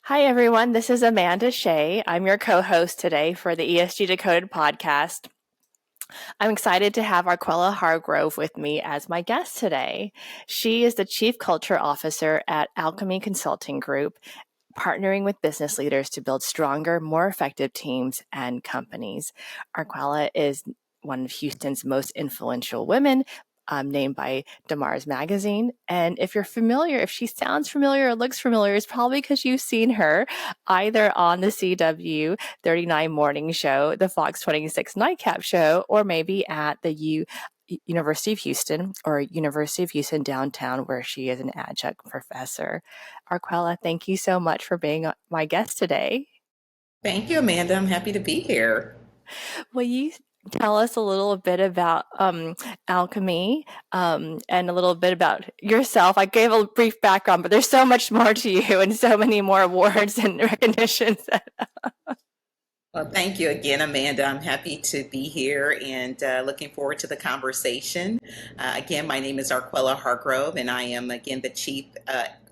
Hi, everyone. This is Amanda Hsieh. I'm your co-host today for the ESG Decoded podcast. I'm excited to have Arquella Hargrove with me as my guest today. She is the Chief Culture Officer at Alchemy Consulting Group, partnering with business leaders to build stronger, more effective teams and companies. Arquella is one of Houston's most influential women, named by DeMars Magazine. And if you're familiar, if she sounds familiar or looks familiar, it's probably because you've seen her either on the CW 39 morning show, the Fox 26 nightcap show, or maybe at the University of Houston or University of Houston downtown, where she is an adjunct professor. Arquella, thank you so much for being my guest today. Thank you, Amanda. I'm happy to be here. Will you tell us a little bit about Alchemy and a little bit about yourself? I gave a brief background, but there's so much more to you and so many more awards and recognitions. Well, thank you again, Amanda. I'm happy to be here and looking forward to the conversation. Again, my name is Arquella Hargrove, and I am, again, the Chief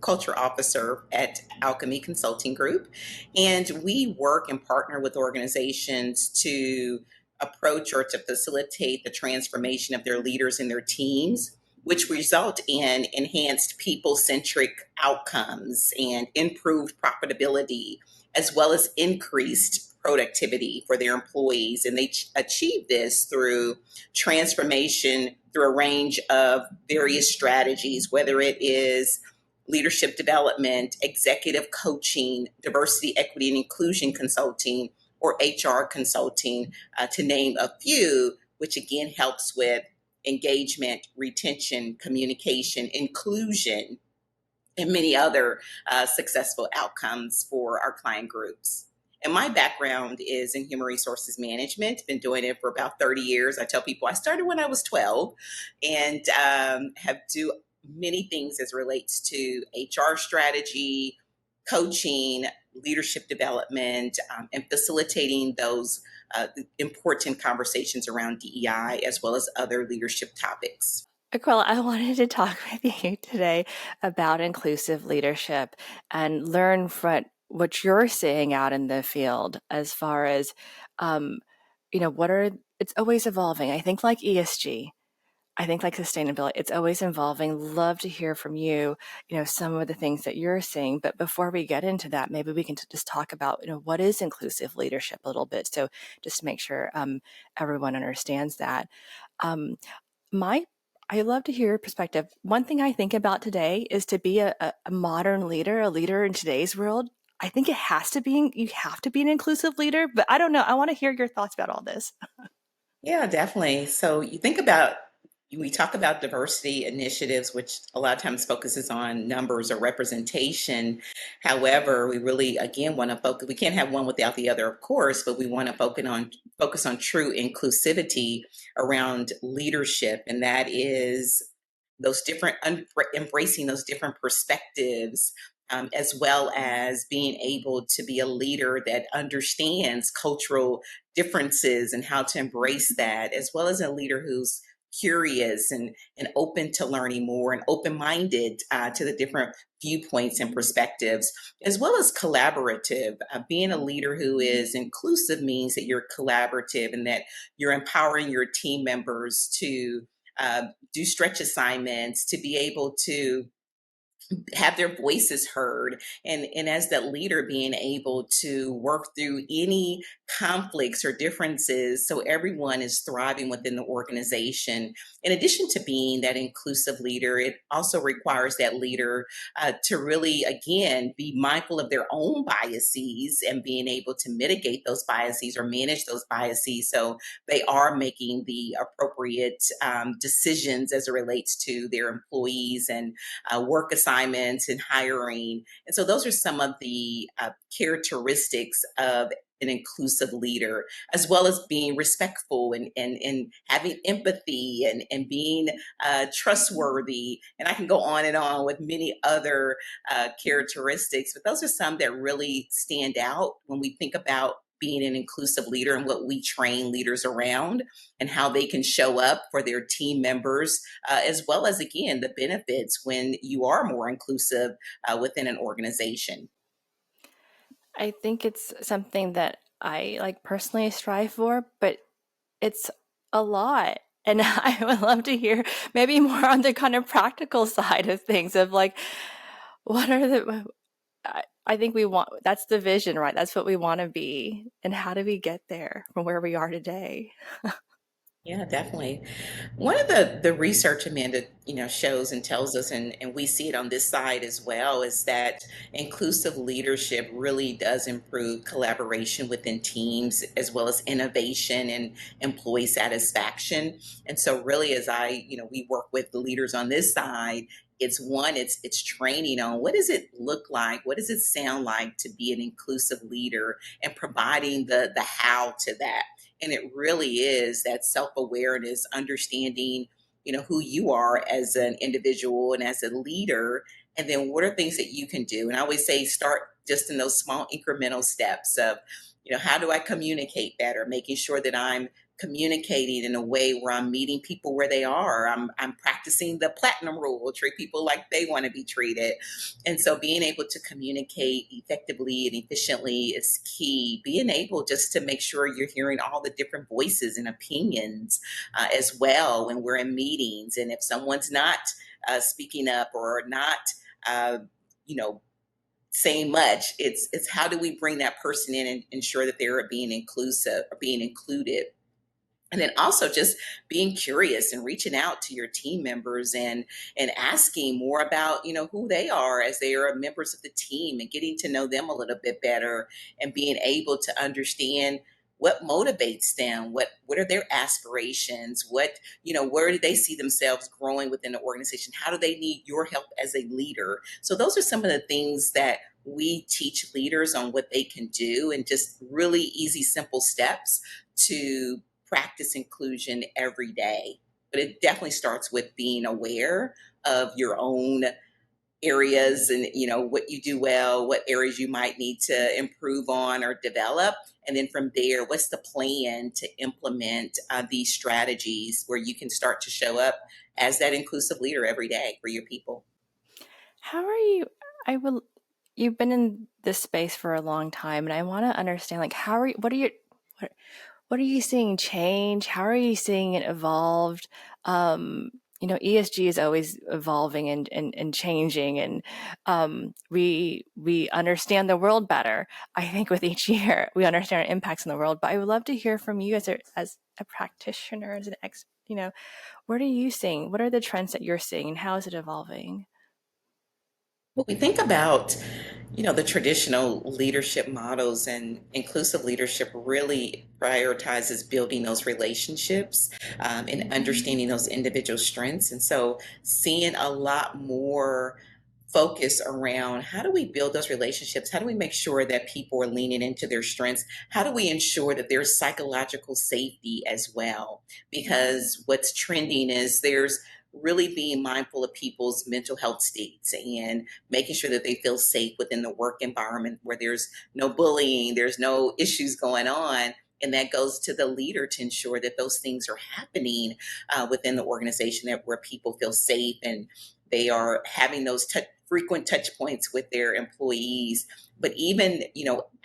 Culture Officer at Alchemy Consulting Group. And we work and partner with organizations to approach or to facilitate the transformation of their leaders and their teams, which result in enhanced people-centric outcomes and improved profitability, as well as increased productivity for their employees. And they achieve this through transformation through a range of various strategies, whether it is leadership development, executive coaching, diversity, equity, and inclusion consulting, or HR consulting, to name a few, which again helps with engagement, retention, communication, inclusion, and many other successful outcomes for our client groups. And my background is in human resources management. Been doing it for about 30 years. I tell people I started when I was 12 and have do many things as relates to HR strategy, coaching, leadership development, and facilitating those important conversations around DEI as well as other leadership topics. Aquila, I wanted to talk with you today about inclusive leadership and learn from what you're seeing out in the field as far as, um, it's always evolving. I think like ESG, I think like sustainability, it's always evolving. Love to hear from you, some of the things that you're seeing. But before we get into that, maybe we can just talk about, what is inclusive leadership a little bit. So just to make sure everyone understands that. Um, my I love to hear your perspective. One thing I think about today is to be a modern leader, a leader in today's world. I think you have to be an inclusive leader, but I don't know. I want to hear your thoughts about all this. Yeah, definitely. So we talk about diversity initiatives, which a lot of times focuses on numbers or representation. However, we really, again, want to focus, we can't have one without the other, of course, but we want to focus on true inclusivity around leadership. And that is those embracing those different perspectives, as well as being able to be a leader that understands cultural differences and how to embrace that, as well as a leader who's curious and open to learning more and open-minded to the different viewpoints and perspectives, as well as collaborative. Being a leader who is inclusive means that you're collaborative and that you're empowering your team members to do stretch assignments, to be able to have their voices heard, and as that leader being able to work through any conflicts or differences so everyone is thriving within the organization. In addition to being that inclusive leader, it also requires that leader to really, again, be mindful of their own biases and being able to mitigate those biases or manage those biases so they are making the appropriate decisions as it relates to their employees and work assignments and hiring. And so those are some of the characteristics of an inclusive leader, as well as being respectful and having empathy and being trustworthy. And I can go on and on with many other characteristics, but those are some that really stand out when we think about being an inclusive leader and what we train leaders around and how they can show up for their team members, as well as, again, the benefits when you are more inclusive within an organization. I think it's something that I like personally strive for, but it's a lot. And I would love to hear maybe more on the kind of practical side of things of like, what are the, I think we want, that's the vision, right? That's what we want to be. And how do we get there from where we are today? Yeah, definitely. One of the research Amanda, shows and tells us, and we see it on this side as well, is that inclusive leadership really does improve collaboration within teams as well as innovation and employee satisfaction. And so really as we work with the leaders on this side, it's training on what does it look like, what does it sound like to be an inclusive leader and providing the how to that. And it really is that self-awareness, understanding, who you are as an individual and as a leader, and then what are things that you can do. And I always say start just in those small incremental steps of, how do I communicate better, making sure that I'm communicating in a way where I'm meeting people where they are. I'm practicing the platinum rule, treat people like they want to be treated. And so being able to communicate effectively and efficiently is key. Being able just to make sure you're hearing all the different voices and opinions as well when we're in meetings. And if someone's not speaking up or not, uh, you know, saying much, it's how do we bring that person in and ensure that they're being inclusive or being included. And then also just being curious and reaching out to your team members and asking more about who they are as they are members of the team and getting to know them a little bit better and being able to understand what motivates them, what are their aspirations, where do they see themselves growing within the organization, how do they need your help as a leader. So those are some of the things that we teach leaders on what they can do, and just really easy simple steps to practice inclusion every day. But it definitely starts with being aware of your own areas and what you do well, what areas you might need to improve on or develop. And then from there, what's the plan to implement these strategies where you can start to show up as that inclusive leader every day for your people. How are you? I will. You've been in this space for a long time, and I want to understand, like, how are you? What, what are you seeing change? How are you seeing it evolved? ESG is always evolving and changing, and we understand the world better. I think with each year, we understand our impacts in the world. But I would love to hear from you as a practitioner, as an ex. What are you seeing? What are the trends that you're seeing, and how is it evolving? When we think about, the traditional leadership models, and inclusive leadership really prioritizes building those relationships and understanding those individual strengths. And so seeing a lot more focus around how do we build those relationships? How do we make sure that people are leaning into their strengths? How do we ensure that there's psychological safety as well? Because what's trending is there's really being mindful of people's mental health states and making sure that they feel safe within the work environment where there's no bullying, there's no issues going on. And that goes to the leader to ensure that those things are happening within the organization, that where people feel safe and they are having those frequent touch points with their employees. But even,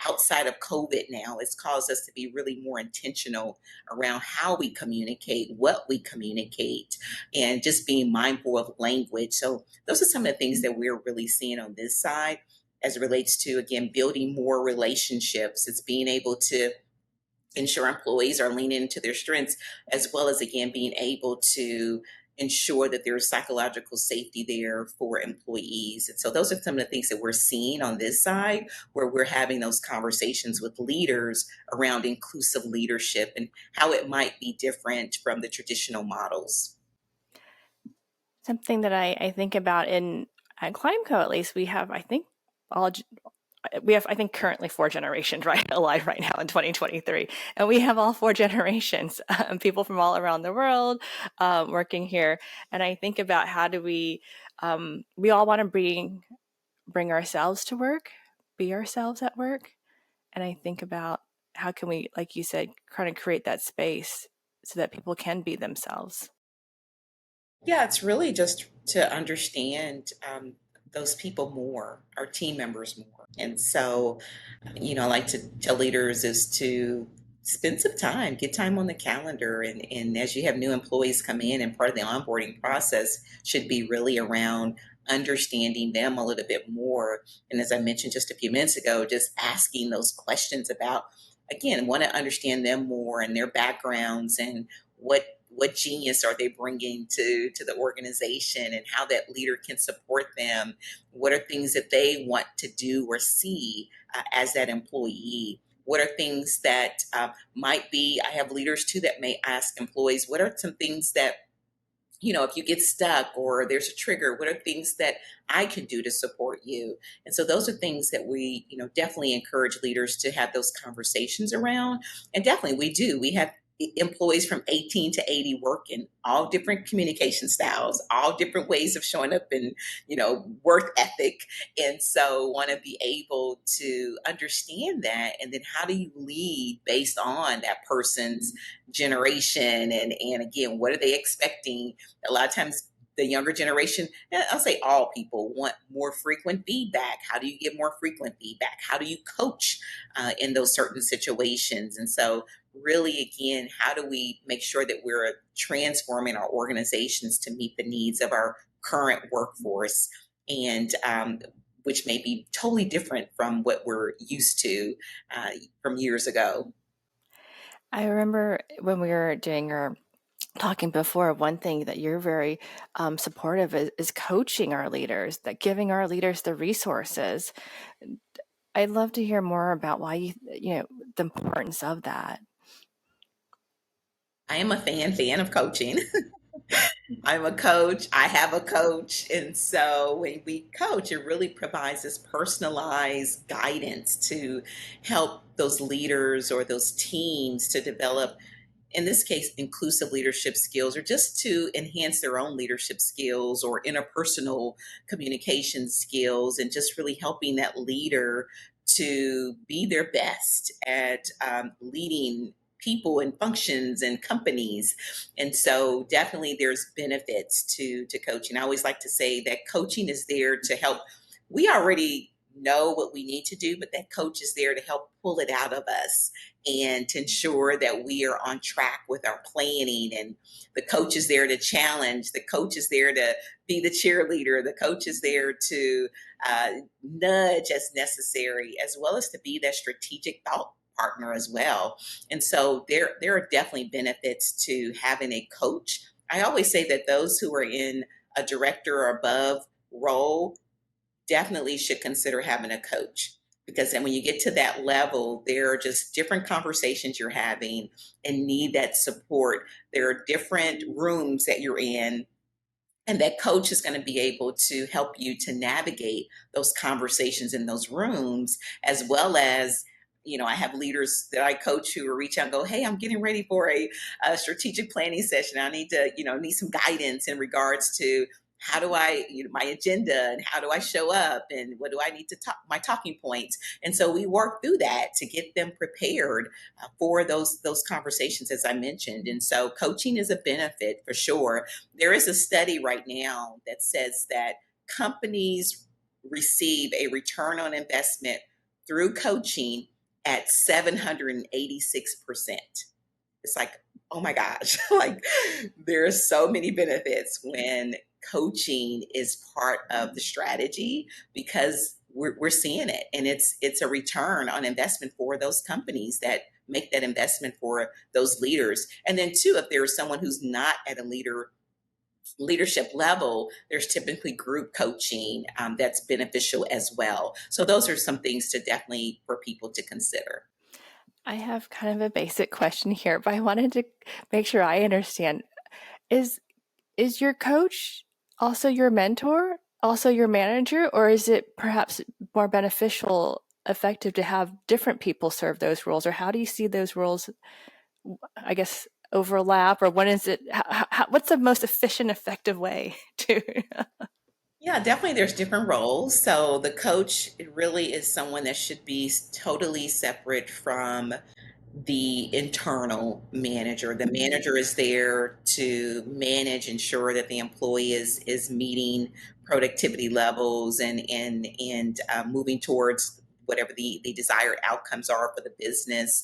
outside of COVID now, it's caused us to be really more intentional around how we communicate, what we communicate, and just being mindful of language. So those are some of the things that we're really seeing on this side as it relates to, again, building more relationships. It's being able to ensure employees are leaning into their strengths, as well as, again, being able to ensure that there's psychological safety there for employees. And so those are some of the things that we're seeing on this side, where we're having those conversations with leaders around inclusive leadership and how it might be different from the traditional models. Something that I think about at ClimeCo, at least, we have, I think, all we have, I think, currently 4 generations right alive right now in 2023, and we have all 4 generations, people from all around the world working here. And I think about how do we all want to bring ourselves to work, be ourselves at work, and I think about how can we, like you said, kind of create that space so that people can be themselves. Yeah, it's really just to understand those people more, our team members more. And so, I like to tell leaders is to spend some time, get time on the calendar. And as you have new employees come in, and part of the onboarding process should be really around understanding them a little bit more. And as I mentioned just a few minutes ago, just asking those questions about, again, want to understand them more and their backgrounds and what genius are they bringing to the organization, and how that leader can support them. What are things that they want to do or see as that employee? What are things that might be? I have leaders too that may ask employees, what are some things that, if you get stuck or there's a trigger, what are things that I can do to support you? And so those are things that we, definitely encourage leaders to have those conversations around. And definitely we do. We have employees from 18 to 80 work in all different communication styles, all different ways of showing up and, work ethic. And so want to be able to understand that. And then how do you lead based on that person's generation? And again, what are they expecting? A lot of times the younger generation, I'll say all people, want more frequent feedback. How do you get more frequent feedback? How do you coach in those certain situations? And so really, again, how do we make sure that we're transforming our organizations to meet the needs of our current workforce, and which may be totally different from what we're used to from years ago. I remember when we were doing our talking before, one thing that you're very supportive is coaching our leaders, that giving our leaders the resources. I'd love to hear more about why the importance of that. I am a fan of coaching. I'm a coach. I have a coach. And so when we coach, it really provides this personalized guidance to help those leaders or those teams to develop, in this case, inclusive leadership skills, or just to enhance their own leadership skills or interpersonal communication skills, and just really helping that leader to be their best at leading people and functions and companies. And so definitely there's benefits to coaching. I always like to say that coaching is there to help. We already know what we need to do, but that coach is there to help pull it out of us and to ensure that we are on track with our planning. And the coach is there to challenge. The coach is there to be the cheerleader. The coach is there to nudge as necessary, as well as to be that strategic thought partner as well. And so there are definitely benefits to having a coach. I always say that those who are in a director or above role definitely should consider having a coach, because then when you get to that level, there are just different conversations you're having and need that support. There are different rooms that you're in, and that coach is going to be able to help you to navigate those conversations in those rooms, as well as, I have leaders that I coach who will reach out and go, hey, I'm getting ready for a strategic planning session. I need to, need some guidance in regards to how do I, my agenda, and how do I show up, and what do I need to talk, my talking points. And so we work through that to get them prepared for those conversations, as I mentioned. And so coaching is a benefit for sure. There is a study right now that says that companies receive a return on investment through coaching at 786%. It's like, oh my gosh, like there are so many benefits when coaching is part of the strategy, because we're seeing it, and it's a return on investment for those companies that make that investment for those leaders. And then too, if there's someone who's not at a leadership level, there's typically group coaching that's beneficial as well. So those are some things to definitely for people to consider. I have kind of a basic question here, but I wanted to make sure I understand. Is is your coach also your mentor, also your manager, or is it perhaps more beneficial, effective to have different people serve those roles? Or how do you see those roles, I guess, overlap? Or when is it, what's the most efficient, effective way to? Yeah, definitely there's different roles. So the coach really is someone that should be totally separate from the internal manager. The manager is there to manage, ensure that the employee is meeting productivity levels and moving towards whatever the desired outcomes are for the business.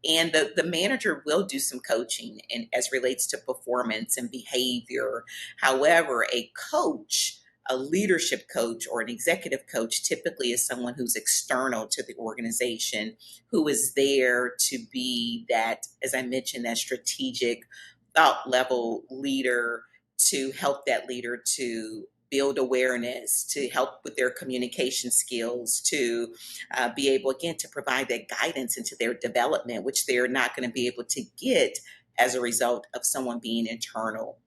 And the manager will do some coaching and as relates to performance and behavior. However, a leadership coach or an executive coach typically is someone who's external to the organization, who is there to be that, as I mentioned, that strategic thought level leader, to help that leader to build awareness, to help with their communication skills, to be able, again, to provide that guidance into their development, which they're not going to be able to get as a result of someone being internal.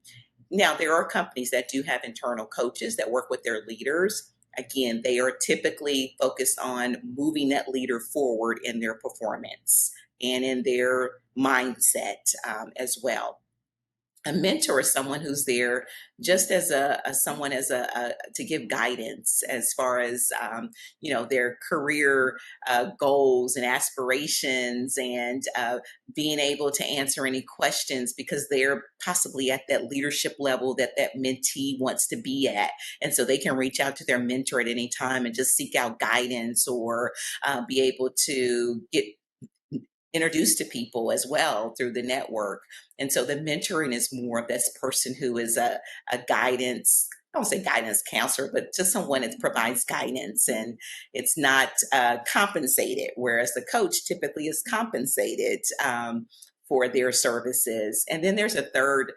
Now, there are companies that do have internal coaches that work with their leaders. Again, they are typically focused on moving that leader forward in their performance and in their mindset as well. A mentor is someone who's there just as a someone as a to give guidance as far as their career goals and aspirations, and being able to answer any questions because they're possibly at that leadership level that mentee wants to be at, and so they can reach out to their mentor at any time and just seek out guidance, or be able to get introduced to people as well through the network. And so the mentoring is more of this person who is a guidance, I don't say guidance counselor, but just someone that provides guidance, and it's not compensated, whereas the coach typically is compensated for their services. And then there's a third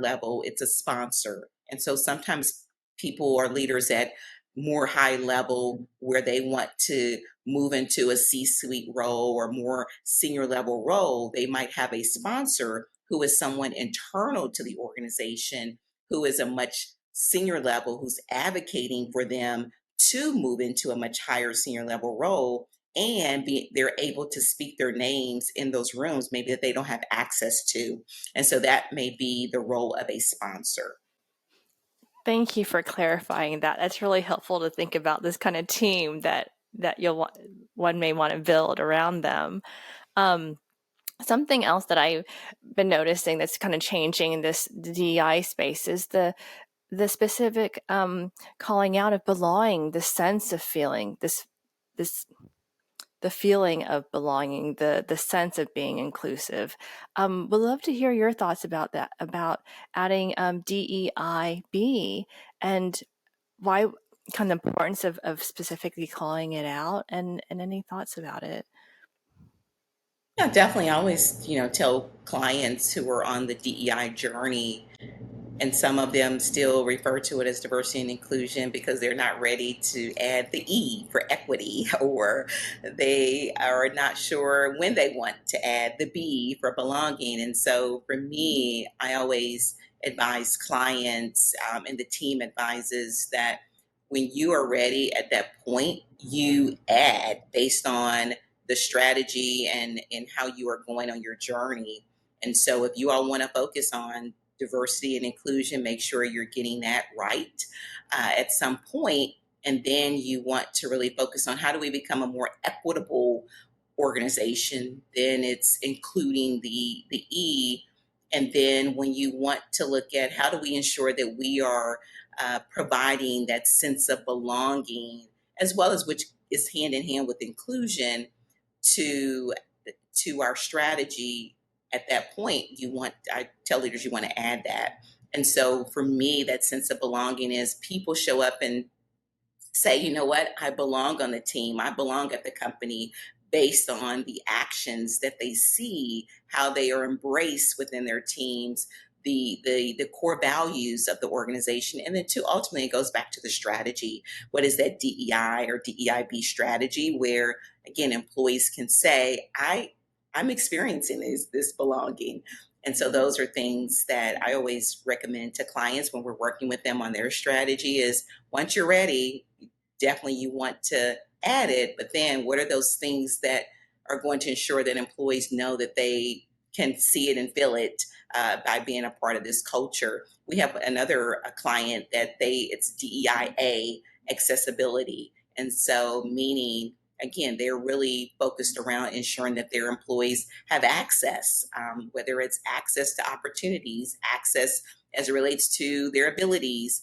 level, it's a sponsor. And so sometimes people are leaders at more high level where they want to move into a C-suite role or more senior level role. They might have a sponsor who is someone internal to the organization, who is a much senior level, who's advocating for them to move into a much higher senior level role, and they're able to speak their names in those rooms maybe that they don't have access to. And so that may be the role of a sponsor. Thank you for clarifying that. That's really helpful to think about this kind of team that one may want to build around them. Something else that I've been noticing that's kind of changing in this DEI space is the specific calling out of belonging, the sense of feeling, this the feeling of belonging, the sense of being inclusive. Would love to hear your thoughts about that, about adding DEIB, and why, kind of the importance of specifically calling it out, and any thoughts about it. Yeah, definitely. I always, tell clients who are on the DEI journey, and some of them still refer to it as diversity and inclusion because they're not ready to add the E for equity, or they are not sure when they want to add the B for belonging. And so for me, I always advise clients, and the team advises that when you are ready at that point, you add based on the strategy and how you are going on your journey. And so if you all want to focus on diversity and inclusion, make sure you're getting that right at some point. And then you want to really focus on how do we become a more equitable organization. Then it's including the E. And then when you want to look at how do we ensure that we are providing that sense of belonging, as well as, which is hand in hand with inclusion, to our strategy. At that point, I tell leaders, you want to add that. And so for me, that sense of belonging is people show up and say, you know what, I belong on the team, I belong at the company, based on the actions that they see, how they are embraced within their teams, the core values of the organization. And then two, ultimately it goes back to the strategy. What is that DEI or DEIB strategy, where again employees can say, I'm experiencing this belonging. And so those are things that I always recommend to clients when we're working with them on their strategy is, once you're ready, definitely you want to add it, but then what are those things that are going to ensure that employees know that they can see it and feel it by being a part of this culture. We have another client that it's DEIA, accessibility. And so meaning again, they're really focused around ensuring that their employees have access, whether it's access to opportunities, access as it relates to their abilities,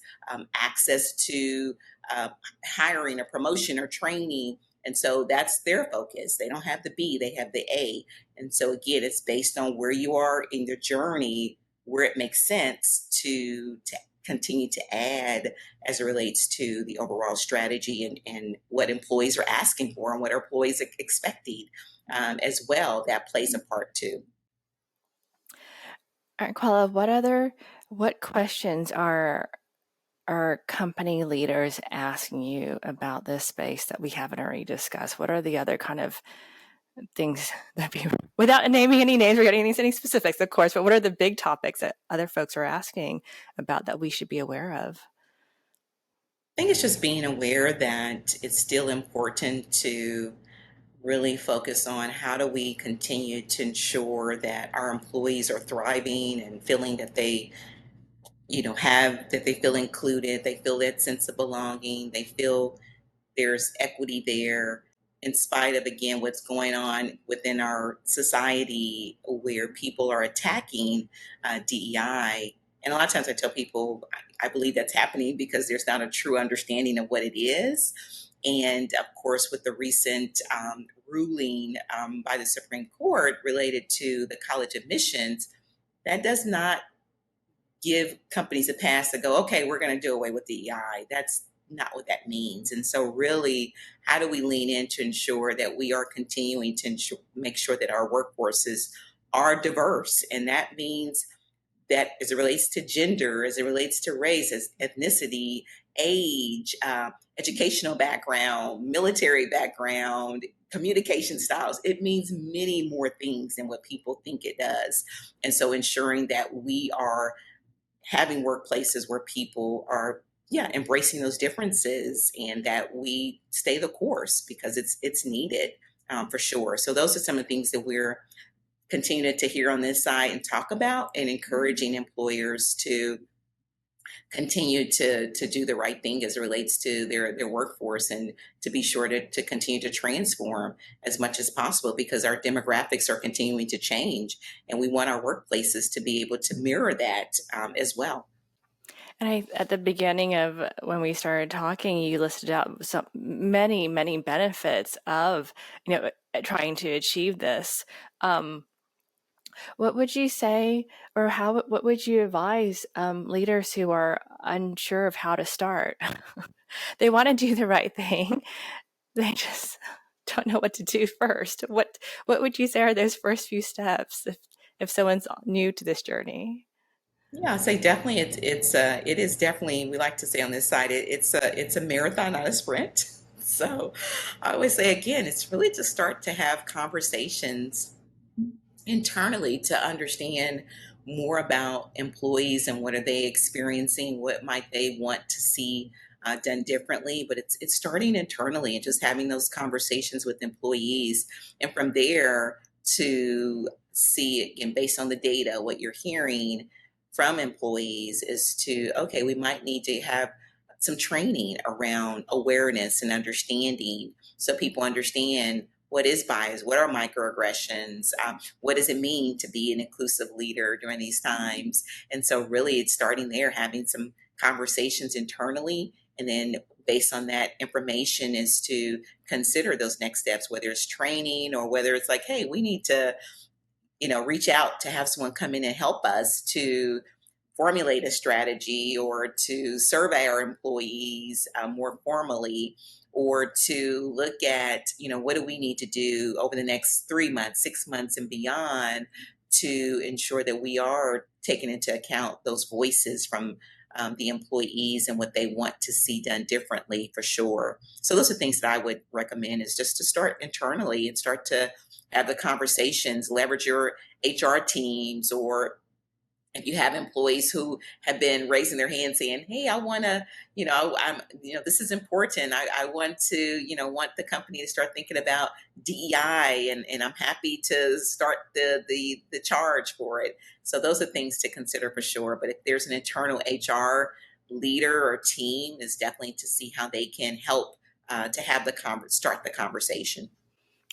access to uh, hiring or promotion or training. And so that's their focus. They don't have the B, they have the A. And so again, it's based on where you are in your journey, where it makes sense to continue to add as it relates to the overall strategy and what employees are asking for and what our employees are expecting as well. That plays a part too. Arquella, what questions are company leaders asking you about this space that we haven't already discussed? What are the other kind of things that without naming any names or getting any specifics, of course, but what are the big topics that other folks are asking about that we should be aware of? I think it's just being aware that it's still important to really focus on how do we continue to ensure that our employees are thriving and feeling that they have that they feel included, they feel that sense of belonging, they feel there's equity there in spite of, again, what's going on within our society where people are attacking DEI. And a lot of times I tell people I believe that's happening because there's not a true understanding of what it is. And of course, with the recent ruling by the Supreme Court related to the college admissions, that does not give companies a pass to go, okay, we're going to do away with DEI. That's not what that means. And so, really, how do we lean in to ensure that we are continuing to make sure that our workforces are diverse? And that means that as it relates to gender, as it relates to race, as ethnicity, age, educational background, military background, communication styles, it means many more things than what people think it does. And so ensuring that we are having workplaces where people are embracing those differences and that we stay the course because it's needed for sure. So those are some of the things that we're continuing to hear on this side and talk about and encouraging employers to continue to do the right thing as it relates to their workforce and to be sure to continue to transform as much as possible because our demographics are continuing to change and we want our workplaces to be able to mirror that as well. And at the beginning of when we started talking, you listed out many benefits of trying to achieve this. What would you say, or what would you advise leaders who are unsure of how to start? They want to do the right thing, they just don't know what to do first. What would you say are those first few steps if someone's new to this journey? Yeah, I say definitely. It is definitely. We like to say on this side, it's a marathon, not a sprint. So, I always say again, it's really to start to have conversations internally to understand more about employees and what are they experiencing, what might they want to see done differently. But it's starting internally and just having those conversations with employees, and from there to see again based on the data what you're hearing from employees is to okay, we might need to have some training around awareness and understanding so people understand what is bias, what are microaggressions, what does it mean to be an inclusive leader during these times. And so really it's starting there, having some conversations internally, and then based on that information is to consider those next steps, whether it's training or whether it's like, hey, we need to reach out to have someone come in and help us to formulate a strategy or to survey our employees more formally, or to look at what do we need to do over the next 3 months, 6 months and beyond to ensure that we are taking into account those voices from the employees and what they want to see done differently for sure. So those are things that I would recommend is just to start internally and start to have the conversations, leverage your HR teams, or if you have employees who have been raising their hand saying, hey, I want to, this is important. I want to, want the company to start thinking about DEI and I'm happy to start the charge for it. So those are things to consider for sure. But if there's an internal HR leader or team, is definitely to see how they can help to have start the conversation.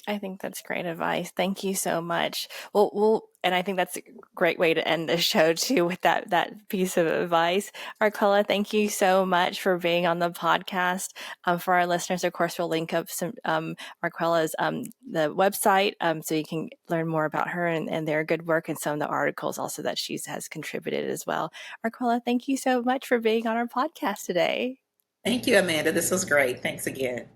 I think that's great advice. Thank you so much. And I think that's a great way to end the show too, with that piece of advice. Arquella, thank you so much for being on the podcast. For our listeners, of course, we'll link up some Arquella's the website, so you can learn more about her and their good work, and some of the articles also that she has contributed as well. Arquella, thank you so much for being on our podcast today. Thank you, Amanda. This was great. Thanks again.